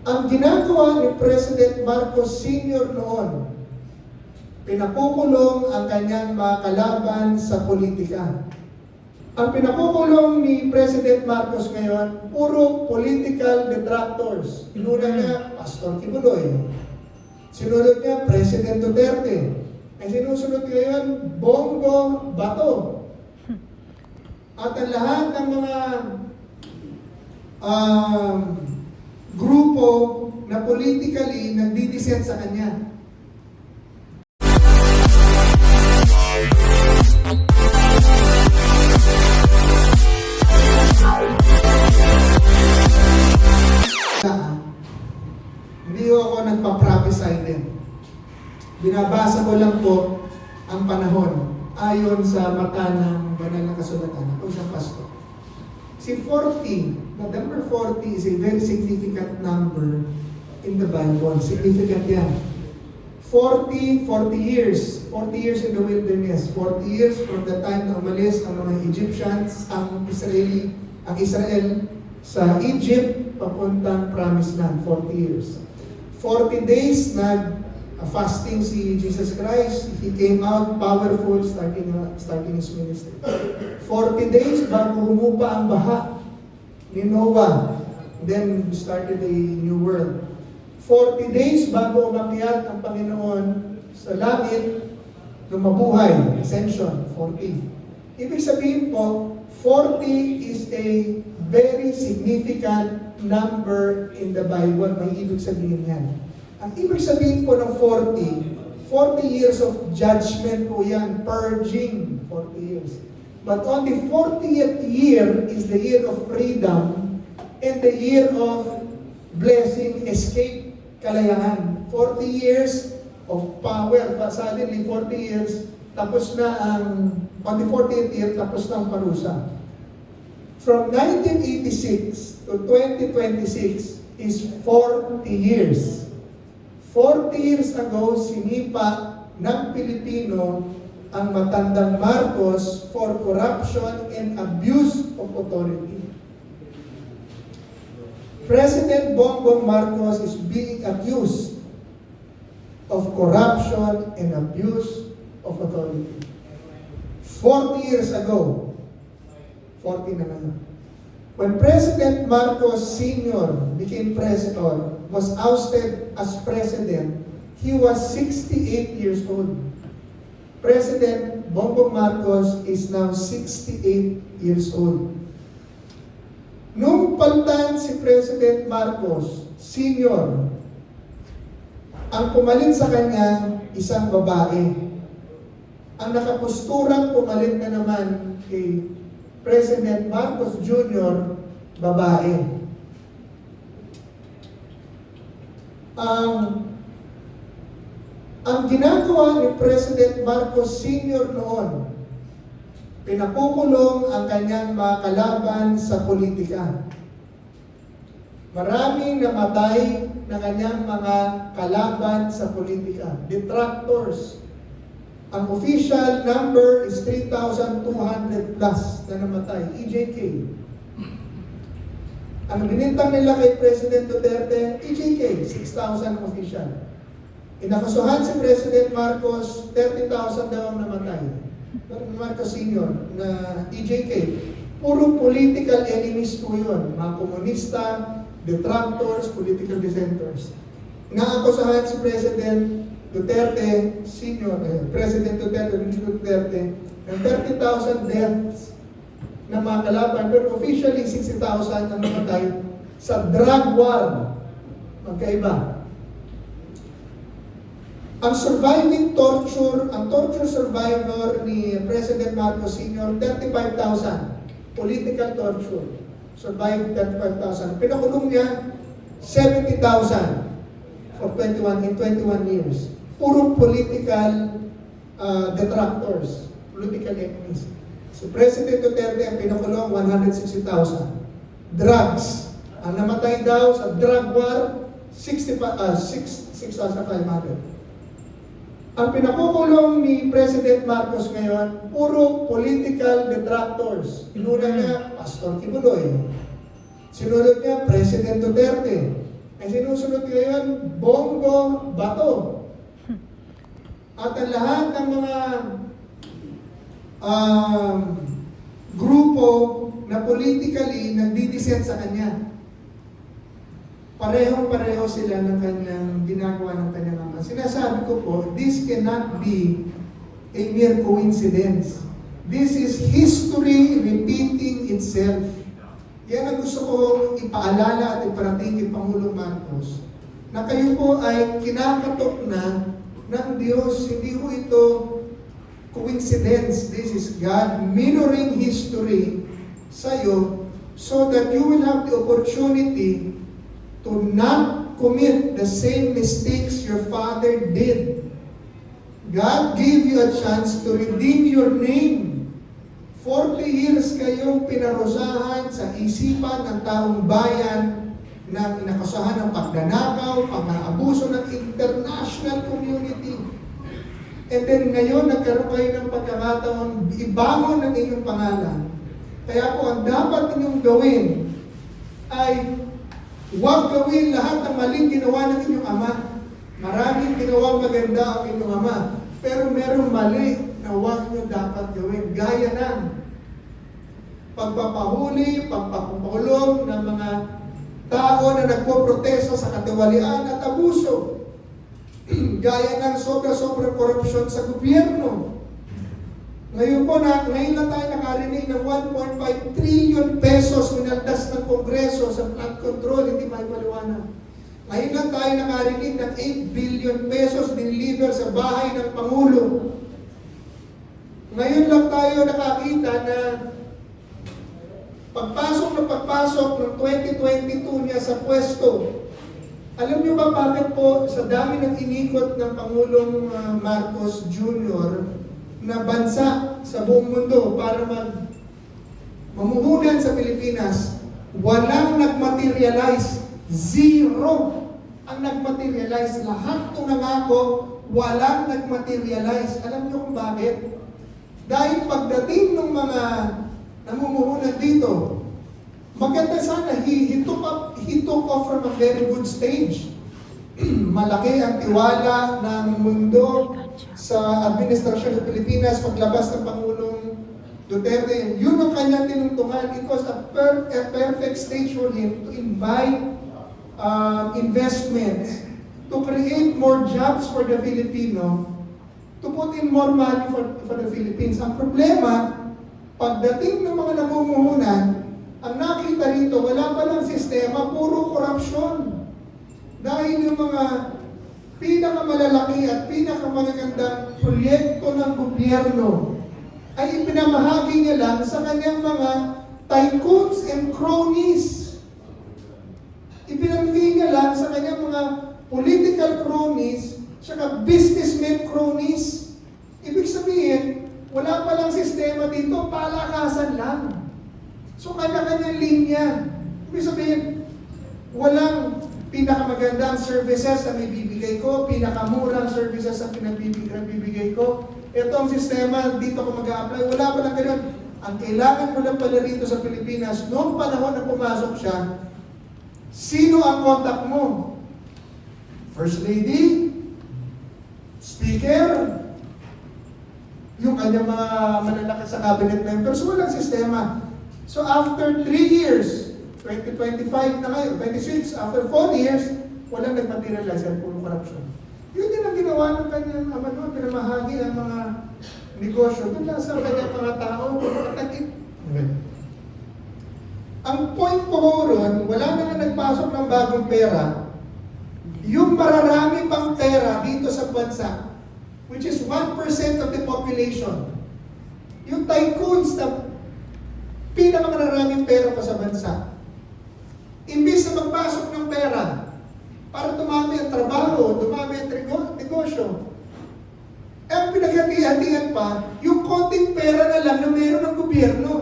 Ang ginagawa ni President Marcos Sr. noon, pinakukulong ang kanyang mga kalaban sa politika. Ang pinakukulong ni President Marcos ngayon, puro political detractors. Inuna niya, Pastor Kibuloy. Sinunod niya, President Duterte. Ang sinusunod ngayon, Bongo Bato. At ang lahat ng mga grupo na politically nagdidisent sa kanya. Hindi ako nagpa-prophesy din. Binabasa ko lang po ang panahon ayon sa mata ng banal na kasulatan. Ako isang pastor. Si 40, the number 40 is a very significant number in the Bible. Significant yan. 40 years. 40 years in the wilderness. 40 years from the time na umalis ang mga Egyptians, ang Israel sa Egypt, papuntang Promised Land. 40 years. 40 days fasting si Jesus Christ. He came out powerful starting his ministry. 40 days bago humupa ang baha ni Noah. Then started a new world. 40 days bago umakyat ang Panginoon sa langit na mabuhay. Ascension, 40. Ibig sabihin po, 40 is a very significant number in the Bible. May ibig sabihin yan. Ang ibig sabihin po ng 40 years of judgment po yan, purging, 40 years. But on the 40th year is the year of freedom and the year of blessing, escape, kalayahan. 40 years of power, but suddenly 40 years, tapos na on the 40th year, tapos na ang parusa. From 1986 to 2026 is 40 years. 40 years ago, sinipa ng Pilipino ang matandang Marcos for corruption and abuse of authority. President Bongbong Marcos is being accused of corruption and abuse of authority. 40 years ago, 40 na ngayon. When President Marcos Sr. was ousted as president, he was 68 years old. President Bongbong Marcos is now 68 years old. Nung palitan si President Marcos Sr., ang pumalit sa kanya, isang babae. Ang nakapusturang pumalit na naman kay President Marcos Jr., babae. Ang ginagawa ni President Marcos Sr. noon, pinakukulong ang kanyang mga kalaban sa politika. Maraming namatay na kanyang mga kalaban sa politika. Detractors. Ang official number is 3,200 plus na namatay. EJK. Ang binintang nila kay President Duterte, EJK, 6,000 official. Inakasuhan si President Marcos, 30,000 daw ang namatay. Marcos Sr. na EJK. Puro political enemies po yun. Mga komunista, detractors, political dissenters. Inaakusahan si President Duterte Sr., President Duterte, ng 30,000 deaths na mga kalaban, pero officially 60,000 ang namatay sa drug war. Magkaiba. Ang torture survivor ni President Marcos Sr., 35,000. Political torture. Survived 35,000. Pinakulong niya 70,000 in 21 years. Puro political detractors, political enemies. Si President Duterte ang pinakulong 160,000. Drugs. Ang namatay daw sa drug war, 6,500. Ang pinakukulong ni President Marcos ngayon, puro political detractors. Inuna niya, Pastor Kibuloy. Sinunod niya, President Duterte. Ay sinusunod ngayon, Bongo Bato. At ang lahat ng mga grupo na politically nagdidescend sa kanya. Parehong-pareho sila ng kanyang ginagawa ng kanyang ama. Sinasabi ko po, this cannot be a mere coincidence. This is history repeating itself. Yan ang gusto ko ipaalala at iparating kay Pangulong Marcos, na kayo po ay kinakatok na ng Diyos. Hindi po ito coincidence. This is God mirroring history sa'yo so that you will have the opportunity to not commit the same mistakes your father did. God gave you a chance to redeem your name. 40 years kayong pinarusahan sa isipan ng taong bayan na inakasahan ng pagnanakaw, pang-aabuso ng international community. And then ngayon, nagkaroon kayo ng pagkakataon, ibangon ang inyong pangalan. Kaya po, ang dapat inyong gawin ay huwag gawin lahat ng maling ginawa ng inyong ama. Maraming ginawang maganda ang inyong ama. Pero merong mali na huwag nyo dapat gawin. Gaya ng pagpapahuli, pagpapakulong ng mga tao na nagpoprotesto sa katiwalian at abuso. Gaya ng sobra-sobrang korupsyon sa gobyerno. Ngayon na tayo nakarinig ng 1.5 trillion pesos minaldas ng Kongreso sa flood control, hindi may paliwanag. Ngayon lang tayo nakarinig ng 8 billion pesos diniliver sa bahay ng Pangulo. Ngayon lang tayo nakakita na pagpasok ng 2022 niya sa pwesto. Alam niyo ba bakit po sa dami ng inikot ng Pangulong Marcos Jr. na bansa sa buong mundo para mamuhunan sa Pilipinas, walang nagmaterialize. Zero ang nagmaterialize. Lahat ng nangako, walang nagmaterialize. Alam niyo kung bakit? Dahil pagdating ng mga namumuhunan dito, maganda sana, he took off from a very good stage. Malaki ang tiwala ng mundo sa administrasyon ng Pilipinas paglabas ng Pangulong Duterte. Yun ang kanyang tinungtungan. It was a perfect stage for him to invite investments, to create more jobs for the Filipino, to put in more money for the Philippines. Ang problema, pagdating ng mga namumuhunan, ang nakita rito, wala palang sistema, puro korupsyon. Dahil yung mga pinakamalalaki at pinakamagagandang proyekto ng gobyerno ay ipinamahagi niya lang sa kanyang mga tycoons and cronies. Ipinamahagi niya lang sa kanyang mga political cronies, saka businessmen cronies. Ibig sabihin, wala palang sistema dito, palakasan lang. So, kanya-kanyang linya. Ibig sabihin, walang pinakamagandang services na ibibigay ko, pinakamurang services na pinabibigay ko. Ito ang sistema, dito ko mag-a-apply. Wala pa lang ganun. Ang kailangan mo lang pala rito sa Pilipinas, noong panahon na pumasok siya, sino ang contact mo? First Lady? Speaker? Yung kanyang mga malalaki sa cabinet members, walang sistema. So after 3 years, 2025 na ngayon, 26, after 4 years, walang nagmaterialize at puro corruption. Yun din ang ginawa ng kanyang ama noon, pinamahagi ang mga negosyo. Doon lang sa kanyang mga tao, matakit. Ang point ko ron, wala na nga nagpasok ng bagong pera. Yung mararami pang pera dito sa bansa, which is 1% of the population. Yung tycoons na pinakamaraming pera pa sa bansa. Imbis na magpasok ng pera para dumami ang trabaho, dumami ang negosyo, ang pinaghati-hatian pa, yung konting pera na lang na meron ng gobyerno.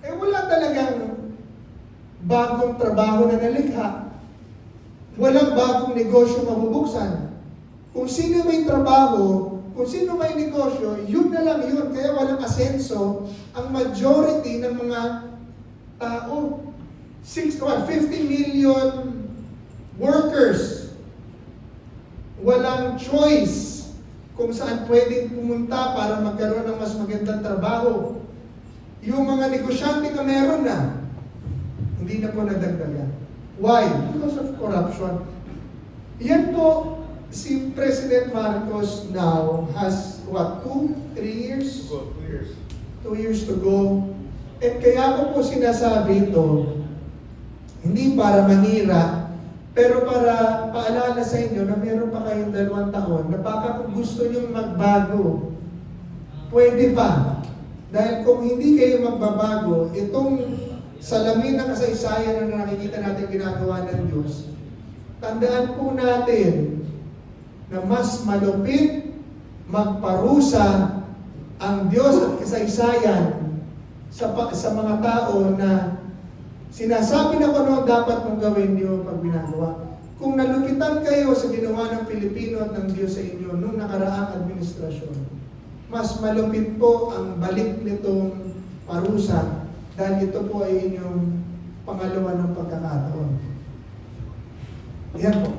Eh wala talagang bagong trabaho na nalikha. Walang bagong negosyo mabubuksan. Kung sino may trabaho, kung sino may negosyo, yun na lang yun. Kaya walang asenso ang majority ng mga tao. 50 million workers. Walang choice kung saan pwedeng pumunta para magkaroon ng mas magandang trabaho. Yung mga negosyante na meron na, hindi na po nadagdagan. Why? Because of corruption. Yan po, si President Marcos now has, 3 years? 2 years. 2 years to go. At kaya ko po sinasabi ito, hindi para manira, pero para paalala sa inyo na meron pa kayong 2 taon na baka kung gusto nyo magbago, pwede pa. Dahil kung hindi kayo magbabago, itong salamin ng kasaysayan na nakikita natin ginagawa ng Diyos, tandaan po natin na mas malupit magparusa ang Diyos at kasaysayan sa mga tao na sinasabi na kung ano dapat mong gawin niyo pag ginagawa. Kung nalupitan kayo sa ginawa ng Pilipino at ng Diyos sa inyo nung nakaraang administrasyon, mas malupit po ang balik nitong parusa dahil ito po ay inyong pangalawa ng pagkakataon. Yan po.